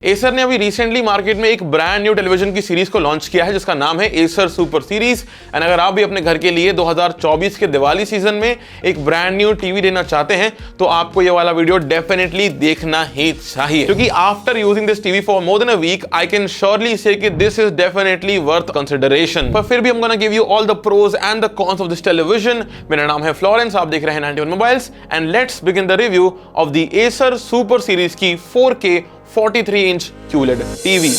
Acer ने अभी recently market में एक ब्रांड न्यू टेलीविजन की सीरीज को लॉन्च किया है जिसका नाम है एसर सुपर सीरीज। एंड अगर आप भी अपने घर के लिए 2024 के दिवाली सीजन में एक ब्रांड न्यू टीवी लेना चाहते हैं तो आपको ये वाला वीडियो डेफिनेटली देखना ही चाहिए, क्योंकि after using this TV for more than a week I can surely say कि this is definitely worth consideration. पर फिर भी I'm gonna give you all the pros and the cons of this television। मेरा नाम है Florence, आप देख रहे हैं 91 mobiles and let's begin the review of the Acer super series की 4K 43 इंच QLED टीवी।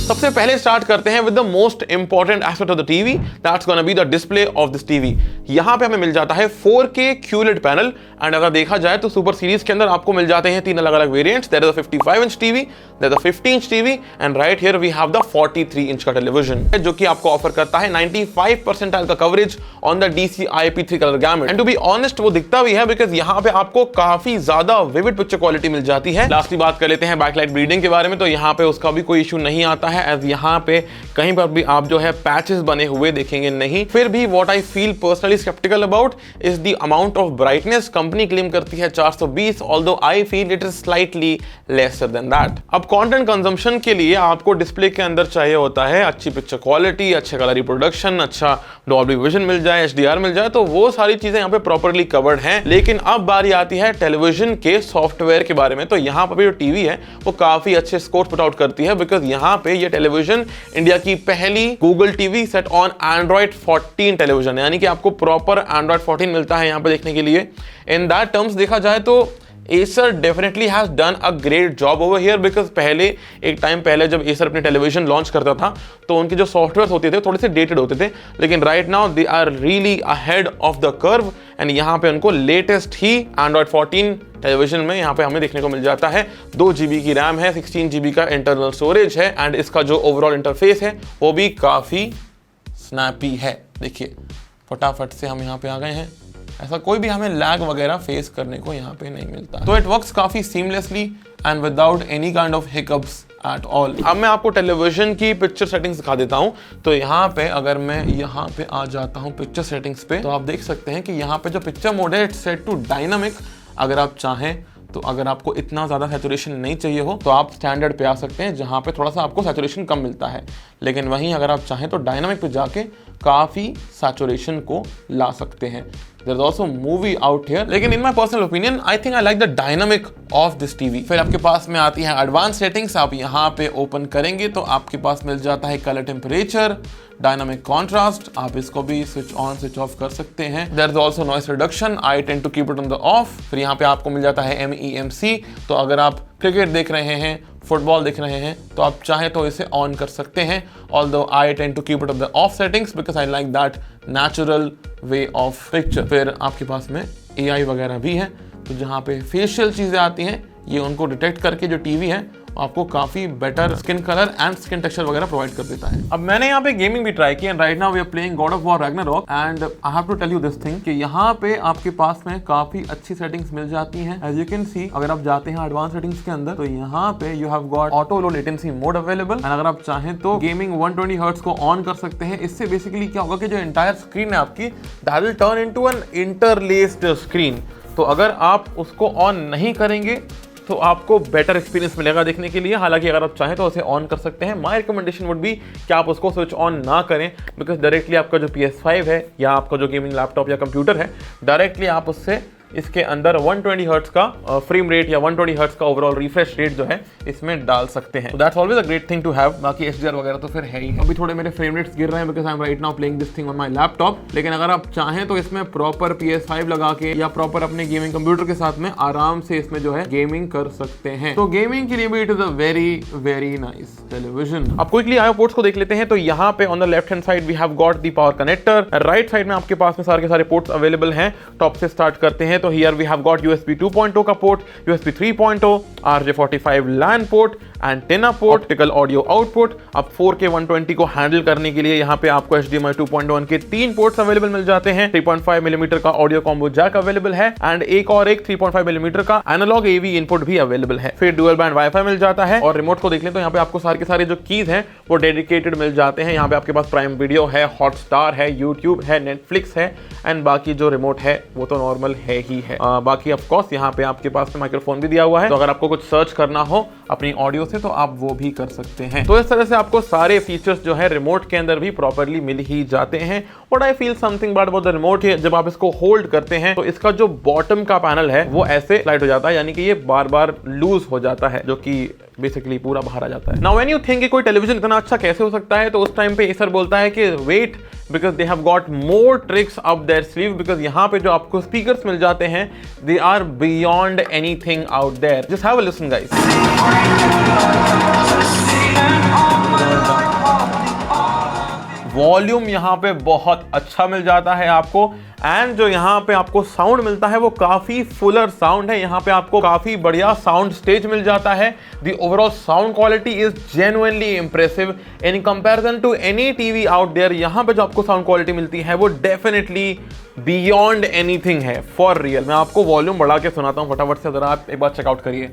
सबसे पहले स्टार्ट करते हैं with the most important aspect of the TV, that's gonna be the display of this TV. यहां पे हमें मिल जाता है 4K QLED पैनल एंड अगर देखा जाए तो सुपर सीरीज के अंदर आपको मिल जाते हैं तीन अलग अलग variants. There is a 55 inch TV, there is a 50 inch TV and right here we have the 43 inch का टेलीविजन जो कि आपको ऑफर करता है 95 परसेंटाइल का coverage on the DCI-P3 colour gamut. And to be honest वो दिखता भी है बिकॉज यहां पे आपको काफी ज्यादा विविड पिक्चर क्वालिटी मिल जाती है। लास्टली बात कर लेते हैं बैकलाइट ब्लीडिंग के बारे में, तो यहां पे उसका भी कोई इशू नहीं आता है एज यहां पे कहीं पर भी आप जो है पैचेस बने हुए देखेंगे नहीं। फिर भी what I feel personally sceptical about is the amount of brightness. Company claim करती है 420, although I feel it is slightly lesser than that. अब कंटेंट कंजम्पशन के लिए आपको डिस्प्ले के अंदर चाहिए होता है अच्छी पिक्चर क्वालिटी, अच्छे कलर रिप्रोडक्शन, अच्छा डॉल्बी विजन मिल जाए, HDR मिल जाए, तो वो सारी चीजें यहाँ पे प्रॉपर्ली कवर्ड हैं। लेकिन अब बारी आती है टेलीविजन के सॉफ्टवेयर के बारे में, तो यहाँ पर जो टीवी है वो काफी अच्छे स्कोर पुट आउट करती है बिकॉज यहाँ पे ये टेलीविजन इंडिया की पहली Google TV set on Android 14 television, यानी कि आपको प्रॉपर एंड्रॉइड 14 मिलता है यहाँ पे देखने के लिए। इन दैट टर्म्स देखा जाए तो Acer definitely has done a great job over here because पहले एक टाइम पहले जब एसर अपने टेलीविजन लॉन्च करता था तो उनके जो सॉफ्टवेयर होते थे थोड़े से डेटेड होते थे, लेकिन right now they are really ahead of the curve and यहाँ पे उनको लेटेस्ट ही एंड्रॉइड 14 टेलीविजन में यहाँ पे हमें देखने को मिल जाता है। 2 GB की रैम है, 16 GB का इंटरनल स्टोरेज है एंड इसका जो ओवरऑल इंटरफेस है वो भी काफी स्नैपी है। देखिए फटाफट से हम यहाँ पे आ गए हैं, ऐसा कोई भी हमें लैग वगैरह फेस करने को यहाँ पे नहीं मिलता, तो इट वर्क्स काफी seamlessly and without any kind of hiccups at all. अब मैं आपको टेलीविजन की पिक्चर सेटिंग्स दिखा देता हूँ। तो यहाँ पे अगर मैं यहाँ पे आ जाता हूँ पिक्चर सेटिंग्स पे, तो आप देख सकते हैं कि यहाँ पे जो पिक्चर मोड है इट्स सेट टू डायनामिक। अगर आप चाहें तो अगर आपको इतना ज़्यादा सैचुरेशन नहीं चाहिए हो तो आप स्टैंडर्ड पे आ सकते हैं जहाँ पे थोड़ा सा आपको सैचुरेशन कम मिलता है, लेकिन वहीं अगर आप चाहें तो डायनामिक पे जाके काफ़ी सैचुरेशन को ला सकते हैं। There's also movie out here, लेकिन in my personal opinion I think I like the dynamic of this TV। फिर आपके पास में आती है एडवांस सेटिंग्स। आप यहाँ पे ओपन करेंगे तो आपके पास मिल जाता है कलर टेम्परेचर, डायनामिक कॉन्ट्रास्ट, आप इसको भी स्विच ऑन स्विच ऑफ कर सकते हैं। There is also noise reduction, I tend to keep it on the off. फिर यहाँ पे आपको मिल जाता है MEMC, तो अगर आप क्रिकेट देख रहे हैं, फुटबॉल देख रहे हैं तो आप चाहे तो इसे ऑन कर सकते हैं, although I tend to keep it on the off settings because I like that natural way of picture. फिर आपके पास में AI वगैरह भी है, तो जहाँ पे फेशियल चीज़ें आती हैं ये उनको डिटेक्ट करके जो टीवी है आपको काफी better skin colour and skin texture वगैरह प्रोवाइड कर देता है। अब मैंने यहाँ पे गेमिंग भी ट्राई की and right now we are playing God of War Ragnarok and I have to tell you this thing कि यहाँ पे आपके पास में काफी अच्छी सेटिंग्स मिल जाती हैं। एज यू कैन सी अगर आप जाते हैं एडवांस सेटिंग्स के अंदर तो यहाँ पे you have got auto low latency mode available and अगर आप चाहें तो गेमिंग 120 हर्ट्ज को ऑन कर सकते हैं। इससे बेसिकली क्या होगा कि जो एंटायर स्क्रीन है आपकी that will turn into an interlaced screen, तो अगर आप उसको ऑन नहीं करेंगे तो आपको बेटर एक्सपीरियंस मिलेगा देखने के लिए। हालांकि अगर आप चाहें तो उसे ऑन कर सकते हैं। माय रिकमेंडेशन वुड बी कि आप उसको स्विच ऑन ना करें बिकॉज डायरेक्टली आपका जो PS5 है या आपका जो गेमिंग लैपटॉप या कंप्यूटर है डायरेक्टली आप उससे इसके अंदर 120 हर्ट्ज का फ्रेम रेट या 120 हर्ट्ज का ओवरऑल रिफ्रेश रेट जो है इसमें डाल सकते हैं। That's always a great thing to have. बाकी HDR वगैरह तो फिर है ही। अभी थोड़े मेरे फ्रेम रेट्स गिर रहे हैं because I am right now playing this thing on my laptop, लेकिन अगर आप चाहें तो इसमें प्रॉपर PS5 लगा के या प्रॉपर अपने गेमिंग कंप्यूटर के साथ में आराम से इसमें जो है गेमिंग कर सकते हैं। तो गेमिंग के लिए भी it is a very very nice television. अब क्विकली IO पोर्ट्स को देख लेते हैं, तो यहाँ पे on the left hand side we have got the power connector, right side में आपके पास में सारे के सारे पोर्ट्स अवेलेबल हैं। टॉप से स्टार्ट करते हैं तो here we have got USB 2.0 का port, USB 3.0, RJ45 LAN port, antenna port, optical audio output. अब 4K 120 को हैंडल करने के लिए यहाँ पे आपको HDMI 2.1 के 3 पोर्ट्स अवेलेबल मिल जाते हैं। 3.5 मिलीमीटर का ऑडियो कॉम्बो जैक अवेलेबल है एंड एक 3.5 मिलीमीटर का एनालॉग AV इनपुट भी अवेलेबल है। फिर डुअल बैंड वाईफाई मिल जाता है और रिमोट को देख लें तो यहाँ पे आपको सारे के सारे जो कीज हैं वो डेडिकेटेड मिल जाते हैं। यहाँ पे आपके पास प्राइम वीडियो है, हॉटस्टार है, यूट्यूब है, नेटफ्लिक्स है एंड बाकी जो रिमोट है वो तो नॉर्मल है ही है। बाकी ऑफ कोर्स यहाँ पे आपके पास माइक्रोफोन भी दिया हुआ है, तो अगर आपको कुछ सर्च करना हो अपनी ऑडियो से तो आप वो भी कर सकते हैं। तो इस तरह से आपको सारे फीचर्स जो है रिमोट के अंदर भी प्रॉपर्ली मिल ही जाते हैं। But I feel something bad about the remote है, जब आप इसको होल्ड करते हैं तो इसका जो बॉटम का पैनल है वो ऐसे स्लाइड हो जाता है, यानी कि ये बार बार लूज हो जाता है, जो कि बेसिकली पूरा बाहर आ जाता है। नाउ व्हेन यू थिंक कि कोई टेलीविजन इतना अच्छा कैसे हो सकता है, तो उस टाइम पे एसर बोलता है कि wait, because they have got more tricks up their sleeve, because यहाँ पे जो आपको स्पीकर्स मिल जाते हैं they are beyond anything out there. Just have a listen guys. Volume यहाँ पे बहुत अच्छा मिल जाता है आपको एंड जो यहाँ पे आपको साउंड मिलता है वो काफी फुलर साउंड है। यहाँ पे आपको काफी बढ़िया साउंड स्टेज मिल जाता है। The overall sound quality is genuinely impressive in comparison to any TV out there. यहाँ पे जो आपको साउंड क्वालिटी मिलती है वो डेफिनेटली बियॉन्ड एनीथिंग है, फॉर रियल। मैं आपको वॉल्यूम बढ़ा के सुनाता हूँ फटाफट से, जरा आप एक बार चेकआउट करिए।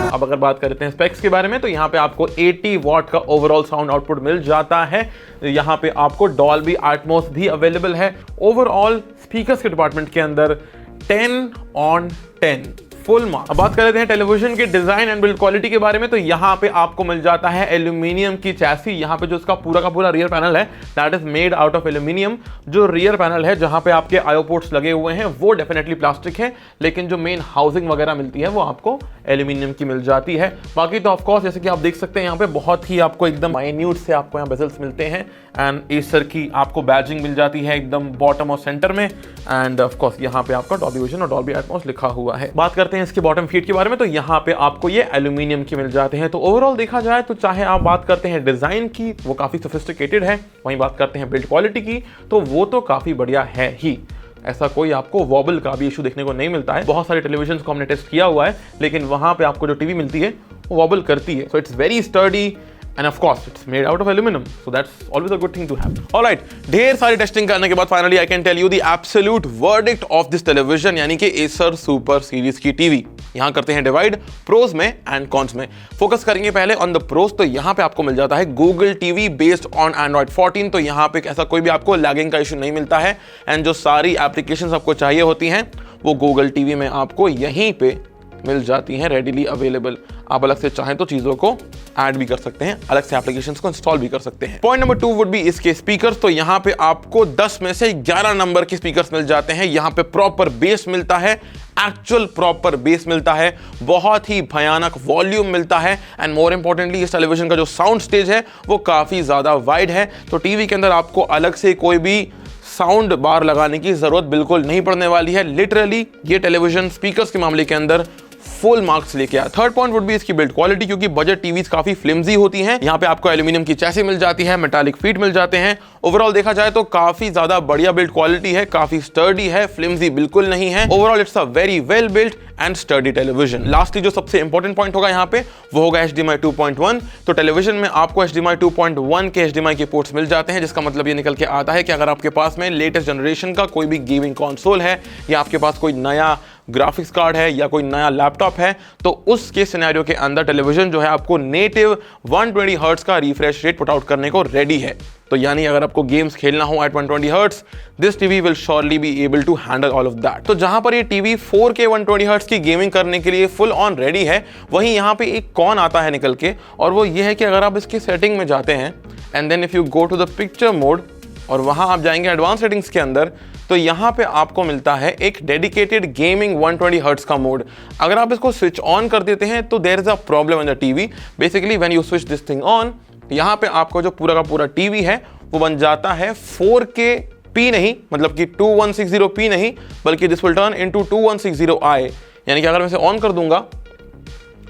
अब अगर बात करते हैं स्पेक्स के बारे में तो यहाँ पे आपको 80 वॉट का ओवरऑल साउंड आउटपुट मिल जाता है। यहाँ पे आपको डॉल्बी एटमॉस भी अवेलेबल है। ओवरऑल स्पीकर्स के डिपार्टमेंट के अंदर 10 on 10 फुल मार्क्स। अब बात कर लेते हैं टेलीविजन के डिजाइन एंड बिल्ड क्वालिटी के बारे में, तो यहाँ पे आपको मिल जाता है एल्यूमिनियम की चैसी। यहाँ पे जो इसका पूरा का पूरा रियर पैनल है that is made out of aluminium. जो रियर पैनल है जहाँ पे आपके आईओ पोर्ट्स लगे हुए हैं वो डेफिनेटली प्लास्टिक है, लेकिन जो मेन हाउसिंग वगैरह मिलती है वो आपको एल्यूमिनियम की मिल जाती है। बाकी तो ऑफकोर्स जैसे कि आप देख सकते हैं यहाँ पे बहुत ही आपको एकदम माइन्यूट से आपको यहाँ बेजल्स मिलते हैं एंड एसर की आपको बैजिंग मिल जाती है एकदम बॉटम और सेंटर में एंड ऑफकोर्स यहाँ पे आपका डॉल्बी विजन और डॉल्बी एटमॉस लिखा हुआ है। बात करते हैं इसके बॉटम फीट के बारे में, तो यहाँ पे आपको ये एल्यूमिनियम के मिल जाते हैं। तो ओवरऑल देखा जाए तो चाहे आप बात करते हैं डिजाइन की वो काफी सोफिस्टिकेटेड है, वहीं बात करते हैं बिल्ड क्वालिटी की तो वो तो काफी बढ़िया है ही। ऐसा कोई आपको वॉबल का भी इशू देखने को नहीं मिलता है। बहुत सारे टेलीविजन को हमने टेस्ट किया हुआ है लेकिन वहां पे आपको जो टीवी मिलती है वो वॉबल करती है। So it's very sturdy and of course it's made out of aluminum, so that's always a good thing to have. All right, ढेर सारी टेस्टिंग करने के बाद finally I can tell you the absolute verdict of this television, यानी कि Acer Super Series की TV. यहाँ करते हैं डिवाइड प्रोज में एंड कॉन्स में। फोकस करेंगे पहले ऑन द प्रोज, तो यहाँ पे आपको मिल जाता है Google TV based on Android 14। तो यहाँ पे ऐसा कोई भी आपको लैगिंग का इशू नहीं मिलता है एंड जो सारी एप्लीकेशंस आपको चाहिए होती हैं वो गूगल टीवी में आपको यहीं पे मिल जाती हैं रेडीली अवेलेबल। आप अलग से चाहें तो चीजों को ऐड भी कर सकते हैं, अलग से एप्लीकेशंस को इंस्टॉल भी कर सकते हैं। पॉइंट नंबर 2 वुड बी इसके स्पीकर्स। तो यहाँ पे आपको 10 में से 11 नंबर के स्पीकर्स मिल जाते हैं। यहाँ पे प्रॉपर बेस मिलता है, एक्चुअल प्रॉपर बेस मिलता है, बहुत ही भयानक वॉल्यूम मिलता है एंड मोर इंपॉर्टेंटली इस टेलीविजन का जो साउंड स्टेज है वो काफी ज्यादा वाइड है। तो टीवी के अंदर आपको अलग से कोई भी साउंड बार लगाने की जरूरत बिल्कुल नहीं पड़ने वाली है। लिटरली ये टेलीविजन स्पीकर्स के मामले के अंदर फुल मार्क्स लेके आया। थर्ड पॉइंट वुड बी इसकी बिल्ड क्वालिटी, क्योंकि बजट टीवीज काफी फ्लिम्जी होती हैं। यहाँ पे आपको एल्यूमिनियम की चैसी मिल जाती है, मेटालिक फीट मिल जाते हैं। ओवरऑल देखा जाए तो काफी ज्यादा बढ़िया बिल्ड क्वालिटी है, काफी स्टर्डी है, फ्लिम्जी बिल्कुल नहीं है। Overall it's a very well built and sturdy television. Lastly जो सबसे इंपॉर्टेंट पॉइंट होगा यहाँ पे वो होगा HDMI 2.1। तो टेलीविजन में आपको HDMI 2.1 के HDMI के पोर्ट्स मिल जाते हैं, जिसका मतलब ये निकल के आता है कि अगर आपके पास में लेटेस्ट जनरेशन का कोई भी गेमिंग कंसोल है या आपके पास कोई नया ग्राफिक्स कार्ड है या कोई नया लैपटॉप है तो उसके सिनेरियो के अंदर टेलीविजन जो है आपको नेटिव 120 हर्ट्ज का रिफ्रेश रेट पुट आउट करने को रेडी है। तो यानी अगर आपको गेम्स खेलना हो at 120 hertz, this TV will surely be able to handle all of that. तो जहां पर ये टीवी 4K 120 हर्ट्ज की गेमिंग करने के लिए फुल ऑन रेडी है, वहीं यहां पे एक कॉन आता है निकल के, और वो ये है कि अगर आप इसकी सेटिंग में जाते हैं and then if you go to the picture mode और वहां आप जाएंगे एडवांस सेटिंग्स के अंदर, तो यहाँ पे आपको मिलता है एक डेडिकेटेड गेमिंग 120 हर्ट्ज का मोड। अगर आप इसको स्विच ऑन कर देते हैं तो there is a problem in the TV. Basically when you switch this thing on, यहाँ पे आपको जो पूरा का पूरा टीवी है वो बन जाता है 4K नहीं, मतलब कि 2160p नहीं, बल्कि this will turn into 2160i। यानी कि अगर मैं इसे ऑन कर दूंगा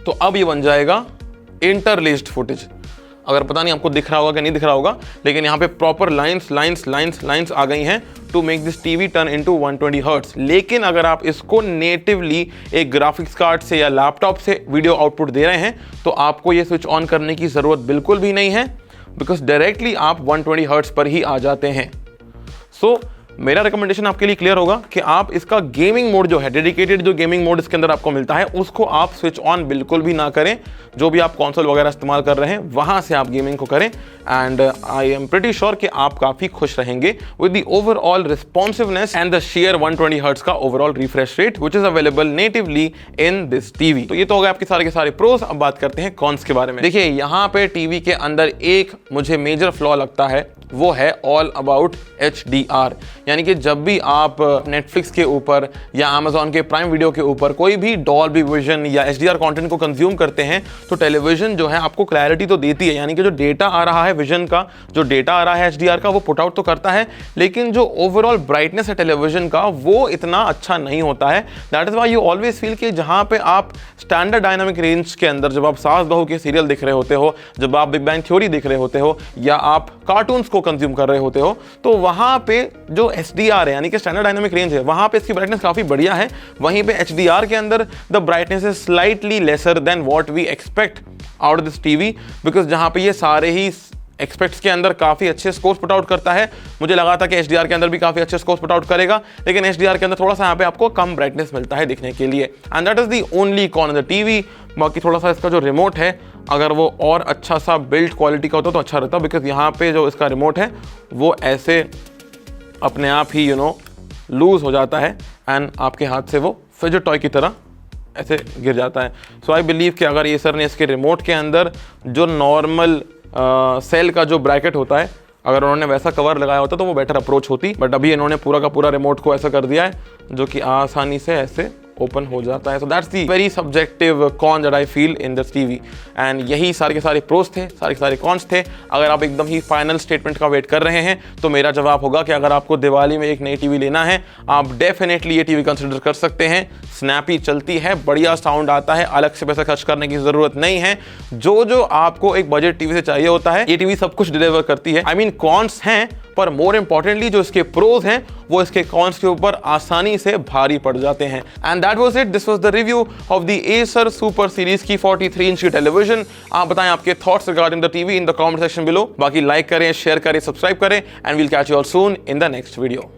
तो अब ये बन जाएगा इंटरलेस्ड फुटेज। अगर पता नहीं आपको दिख रहा होगा कि नहीं दिख रहा होगा, लेकिन यहाँ पे प्रॉपर लाइंस आ गई हैं to make this TV turn into 120 hertz. लेकिन अगर आप इसको नेटिवली एक ग्राफिक्स कार्ड से या लैपटॉप से वीडियो आउटपुट दे रहे हैं तो आपको ये स्विच ऑन करने की ज़रूरत बिल्कुल भी नहीं है, बिकॉज डायरेक्टली आप 120 हर्ट्ज पर ही आ जाते हैं। सो मेरा रिकमेंडेशन आपके लिए क्लियर होगा कि आप इसका गेमिंग मोड जो है, डेडिकेटेड जो गेमिंग मोड इसके अंदर आपको मिलता है, उसको आप स्विच ऑन बिल्कुल भी ना करें। जो भी आप कंसोल वगैरह इस्तेमाल कर रहे हैं वहां से आप गेमिंग को करें, and I am pretty sure कि आप काफ़ी खुश रहेंगे with the overall responsiveness and the sheer 120 hertz का overall refresh rate which is available natively in this TV. तो ये तो हो गए आपके सारे के सारे प्रोज। अब बात करते हैं कॉन्स के बारे में। देखिए, यहाँ पे टीवी के अंदर एक मुझे मेजर फ्लॉ लगता है, वो है ऑल अबाउट HDR। यानी कि जब भी आप नेटफ्लिक्स के ऊपर या अमेजॉन के प्राइम वीडियो के ऊपर कोई भी डॉल्बी विजन या HDR कंटेंट को कंज्यूम करते हैं तो टेलीविजन जो है आपको क्लैरिटी तो देती है, यानी कि जो डेटा आ रहा है विजन का, जो डेटा आ रहा है HDR का, वो पुट आउट तो करता है, लेकिन जो ओवरऑल ब्राइटनेस है टेलीविजन का वो इतना अच्छा नहीं होता है। That is why you always feel कि जहाँ पे आप स्टैंडर्ड डायनामिक रेंज के अंदर, जब आप सास बहू के सीरियल देख रहे होते हो, जब आप बिग बैंग थ्योरी देख रहे होते हो, या आप कार्टून्स को कंज्यूम कर रहे होते हो, तो वहां पे जो HDR है यानी कि स्टैंडर्ड डायनामिक रेंज है, वहां पे इसकी ब्राइटनेस काफी बढ़िया है। वहीं पे HDR के अंदर the brightness is slightly lesser than what we expect out this TV, because जहां पे ये सारे ही एक्सपेक्ट्स के अंदर काफ़ी अच्छे स्कोर्स पुट आउट करता है। मुझे लगा था कि HDR के अंदर भी काफ़ी अच्छे स्कोर्स पुट आउट करेगा, लेकिन HDR के अंदर थोड़ा सा यहाँ पे आपको कम ब्राइटनेस मिलता है दिखने के लिए, and that is the only con in the TV. बाकी थोड़ा सा इसका जो रिमोट है, अगर वो और अच्छा सा बिल्ड क्वालिटी का होता तो अच्छा रहता, बिकॉज यहाँ पे जो इसका रिमोट है वो ऐसे अपने आप ही लूज हो जाता है एंड आपके हाथ से वो फिजेट टॉय की तरह ऐसे गिर जाता है। सो आई बिलीव कि अगर ये सर ने इसके रिमोट के अंदर जो नॉर्मल सेल का जो ब्रैकेट होता है, अगर उन्होंने वैसा कवर लगाया होता तो वो बेटर अप्रोच होती, बट अभी इन्होंने पूरा का पूरा रिमोट को ऐसा कर दिया है जो कि आसानी से ऐसे ओपन हो जाता है। So that's the very subjective con that I feel in this TV, and यही सारे के सारे प्रोस थे, सारे के सारे कॉन्स थे। अगर आप एकदम ही फाइनल स्टेटमेंट का वेट कर रहे हैं तो मेरा जवाब होगा कि अगर आपको दिवाली में एक नई टीवी लेना है, आप डेफिनेटली ये टीवी कंसिडर कर सकते हैं। स्नैपी चलती है, बढ़िया साउंड आता है, अलग से पैसा खर्च करने की जरूरत नहीं है। जो आपको एक बजट टीवी से चाहिए होता है, ये टीवी सब कुछ डिलीवर करती है। आई मीन कॉन्स हैं, पर मोर इंपॉर्टेंटली जो इसके प्रोज हैं वो इसके कॉन्स के ऊपर आसानी से भारी पड़ जाते हैं। And that was it, this was the review of the Acer super series की 43 इंच की टेलीविजन। आप बताएं आपके thoughts regarding the TV in the comment section below. बाकी लाइक करें, शेयर करें, सब्सक्राइब करें, and we'll catch you all soon in the next video.